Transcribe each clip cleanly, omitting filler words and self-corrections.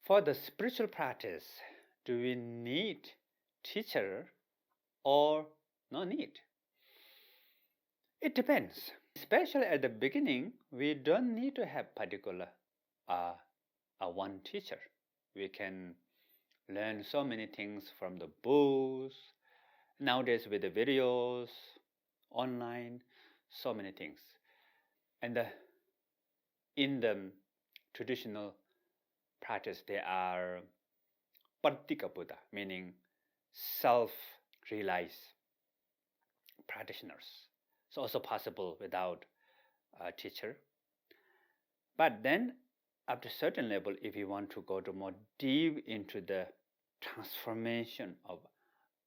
For the spiritual practice, do we need teacher or no need? It depends. Especially at the beginning, we don't need to have particular one teacher. We can learn so many things from the books, nowadays with the videos, online, so many things. And in the traditional practice, there are Patika Buddha, meaning self-realized practitioners. It's also possible without a teacher. But then, up to a certain level, if you want to go to more deep into the transformation of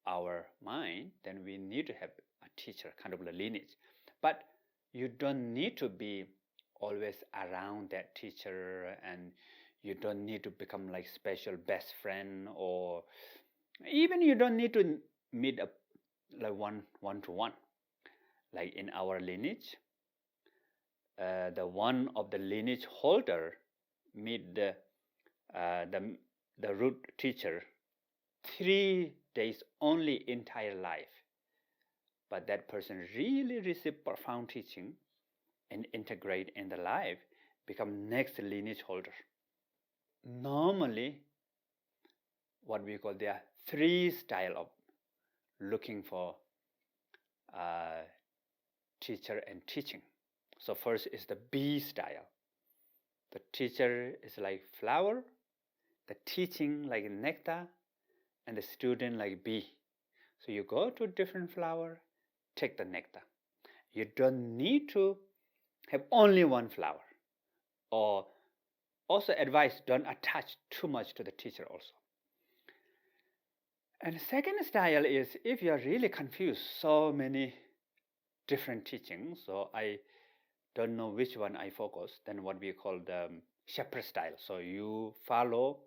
our mind, then we need to have a teacher, kind of a lineage. But you don't need to be always around that teacher, and you don't need to become like special best friend, or even you don't need to meet up like one to one. Like in our lineage, the one of the lineage holder meet the root teacher 3 days only entire life, but that person really received profound teaching and integrate in the life, become next lineage holder. Normally, what we call, there are 3 style of looking for teacher and teaching. So first is the bee style. The teacher is like flower, the teaching like nectar, and the student like bee. So you go to different flower, take the nectar. You don't need to have only one flower. Or also advise, don't attach too much to the teacher also. And the second style is, if you are really confused, so many different teachings, so I don't know which one I focus, then what we call the shepherd style. So you follow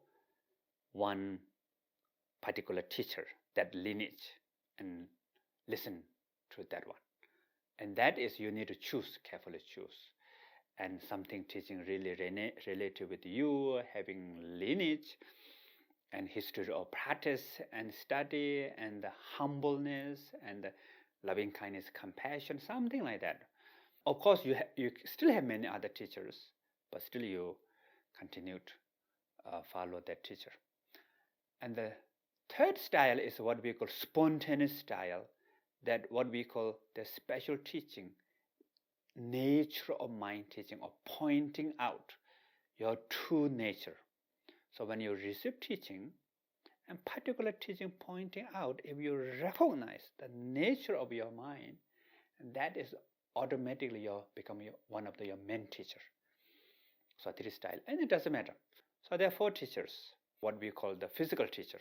one particular teacher, that lineage, and listen to that one. And that is, you need to choose, carefully choose. And something teaching really related with you, having lineage and history of practice and study and the humbleness and the loving kindness, compassion, something like that. Of course, you still have many other teachers, but still you continue to follow that teacher. And the third style is what we call spontaneous style, that what we call the special teaching, nature of mind teaching, or pointing out your true nature. So when you receive teaching, and particular teaching pointing out, if you recognize the nature of your mind, that is automatically become one of your main teacher. So 3 style, and it doesn't matter. So there are 4 teachers, what we call the physical teacher.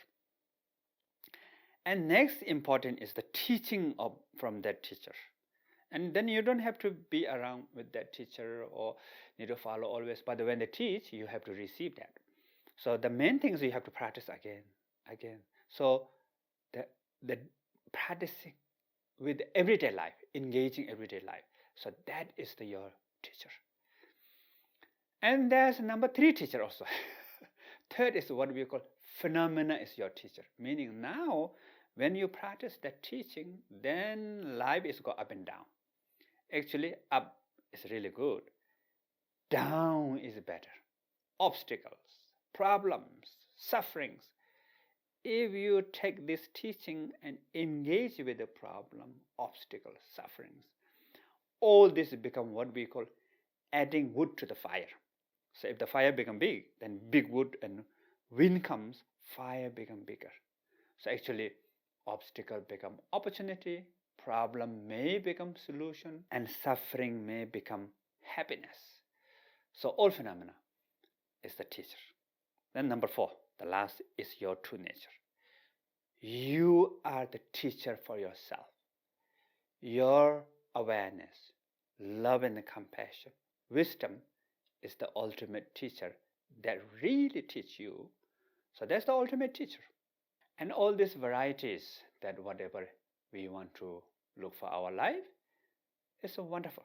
And next important is the teaching from that teacher. And then you don't have to be around with that teacher or need to follow always, but when they teach, you have to receive that. So the main thing is you have to practice again. So the practicing with everyday life, engaging everyday life. So that is your teacher. And there's number 3 teacher also. Third is what we call phenomena is your teacher. Meaning now, when you practice that teaching, then life is go up and down. Actually, up is really good. Down is better. Obstacles, problems, sufferings. If you take this teaching and engage with the problem, obstacles, sufferings, all this become what we call adding wood to the fire. So if the fire become big, then big wood and wind comes, fire become bigger. So actually, obstacle become opportunity, problem may become solution, and suffering may become happiness. So all phenomena is the teacher. Then number 4, the last is your true nature. You are the teacher for yourself. Your awareness, love and compassion, wisdom is the ultimate teacher that really teach you. So that's the ultimate teacher. And all these varieties, that whatever we want to look for our life, is so wonderful.